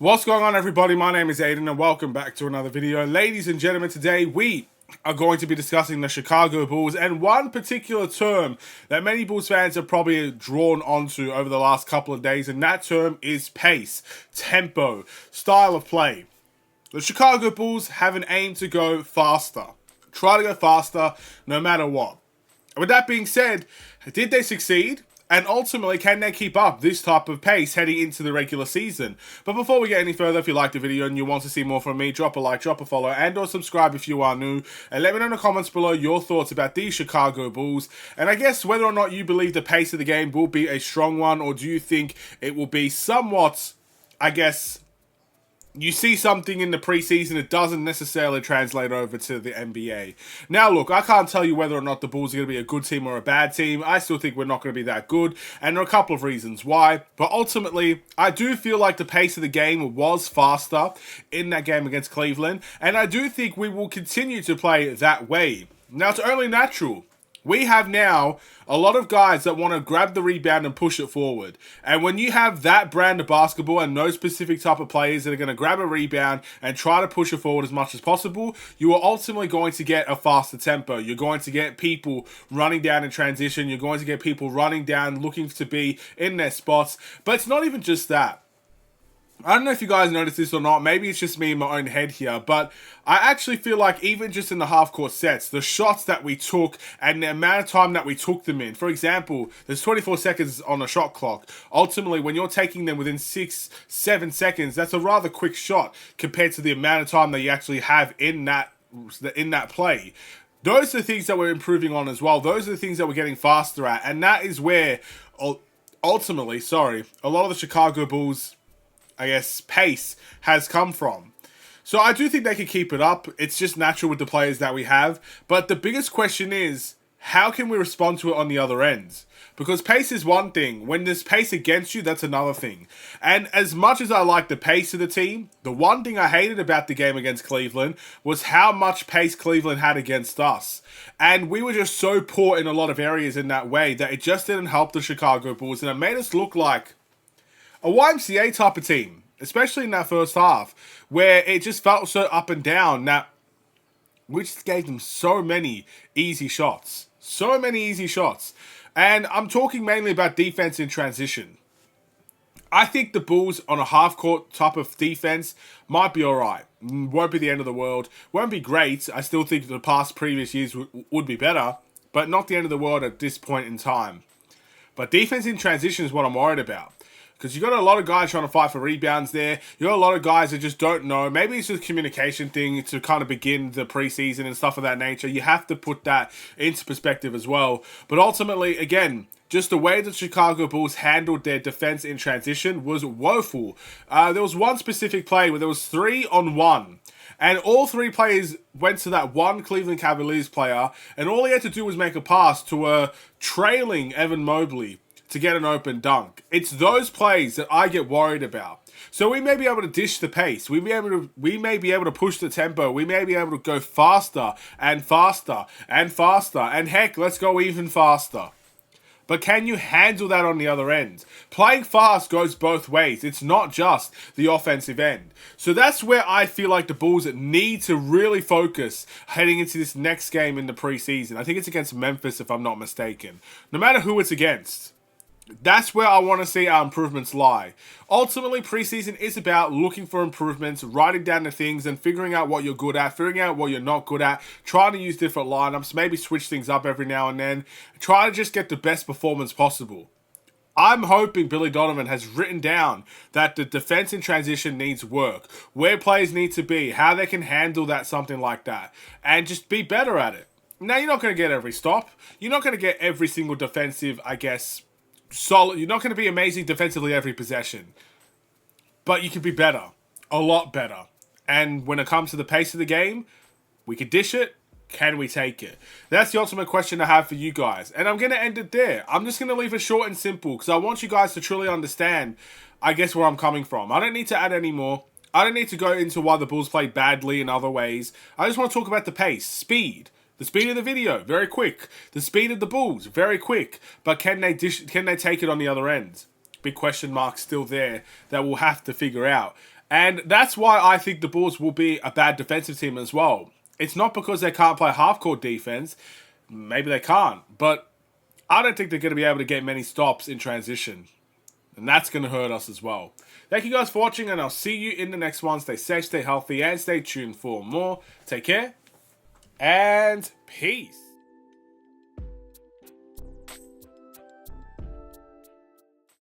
What's going on, everybody? My name is Aiden and welcome back to another video. Ladies and gentlemen, today we are going to be discussing the Chicago Bulls and one particular term that many Bulls fans have probably drawn onto over the last couple of days, and that term is pace, tempo, style of play. The Chicago Bulls have an aim to go faster. Try to go faster no matter what. With that being said, did they succeed? And ultimately, can they keep up this type of pace heading into the regular season? But before we get any further, if you like the video and you want to see more from me, drop a like, drop a follow, and or subscribe if you are new. And let me know in the comments below your thoughts about these Chicago Bulls. And I guess whether or not you believe the pace of the game will be a strong one, or do you think it will be somewhat, you see something in the preseason, it doesn't necessarily translate over to the NBA. Now, look, I can't tell you whether or not the Bulls are going to be a good team or a bad team. I still think we're not going to be that good, and there are a couple of reasons why. But ultimately, I do feel like the pace of the game was faster in that game against Cleveland, and I do think we will continue to play that way. Now, it's only natural. We have now a lot of guys that want to grab the rebound and push it forward. And when you have that brand of basketball and no specific type of players that are going to grab a rebound and try to push it forward as much as possible, you are ultimately going to get a faster tempo. You're going to get people running down in transition. You're going to get people running down looking to be in their spots. But it's not even just that. I don't know if you guys noticed this or not. Maybe it's just me in my own head here. But I actually feel like even just in the half-court sets, the shots that we took and the amount of time that we took them in. For example, there's 24 seconds on a shot clock. Ultimately, when you're taking them within 6-7 seconds, that's a rather quick shot compared to the amount of time that you actually have in that play. Those are the things that we're improving on as well. Those are the things that we're getting faster at. And that is where, ultimately, a lot of the Chicago Bulls, pace has come from. So I do think they can keep it up. It's just natural with the players that we have. But the biggest question is, how can we respond to it on the other end? Because pace is one thing. When there's pace against you, that's another thing. And as much as I like the pace of the team, the one thing I hated about the game against Cleveland was how much pace Cleveland had against us. And we were just so poor in a lot of areas in that way that it just didn't help the Chicago Bulls. And it made us look like a YMCA type of team, especially in that first half, where it just felt so up and down that we just gave them so many easy shots. So many easy shots. And I'm talking mainly about defense in transition. I think the Bulls on a half-court type of defense might be alright. Won't be the end of the world. Won't be great. I still think the past previous years would be better, but not the end of the world at this point in time. But defense in transition is what I'm worried about. Because you got a lot of guys trying to fight for rebounds there. You got a lot of guys that just don't know. Maybe it's just a communication thing to kind of begin the preseason and stuff of that nature. You have to put that into perspective as well. But ultimately, again, just the way the Chicago Bulls handled their defense in transition was woeful. There was one specific play where there was 3-on-1. And all three players went to that one Cleveland Cavaliers player. And all he had to do was make a pass to a trailing Evan Mobley to get an open dunk. It's those plays that I get worried about. So we may be able to dish the pace. We may be able to push the tempo. We may be able to go faster and faster and faster. And heck, let's go even faster. But can you handle that on the other end? Playing fast goes both ways. It's not just the offensive end. So that's where I feel like the Bulls need to really focus heading into this next game in the preseason. I think it's against Memphis, if I'm not mistaken. No matter who it's against. That's where I want to see our improvements lie. Ultimately, preseason is about looking for improvements, writing down the things, and figuring out what you're good at, figuring out what you're not good at, trying to use different lineups, maybe switch things up every now and then, try to just get the best performance possible. I'm hoping Billy Donovan has written down that the defense in transition needs work, where players need to be, how they can handle that, something like that, and just be better at it. Now, you're not going to get every stop. You're not going to get every single defensive, solid. You're not going to be amazing defensively every possession, but you can be better, a lot better. And when it comes to the pace of the game, we can dish it. Can we take it? That's the ultimate question I have for you guys. And I'm going to end it there. I'm just going to leave it short and simple because I want you guys to truly understand, where I'm coming from. I don't need to add any more. I don't need to go into why the Bulls played badly in other ways. I just want to talk about the pace, speed. The speed of the video, very quick. The speed of the Bulls, very quick. But can they take it on the other end? Big question mark still there that we'll have to figure out. And that's why I think the Bulls will be a bad defensive team as well. It's not because they can't play half-court defense. Maybe they can't. But I don't think they're going to be able to get many stops in transition. And that's going to hurt us as well. Thank you guys for watching, and I'll see you in the next one. Stay safe, stay healthy, and stay tuned for more. Take care, and peace.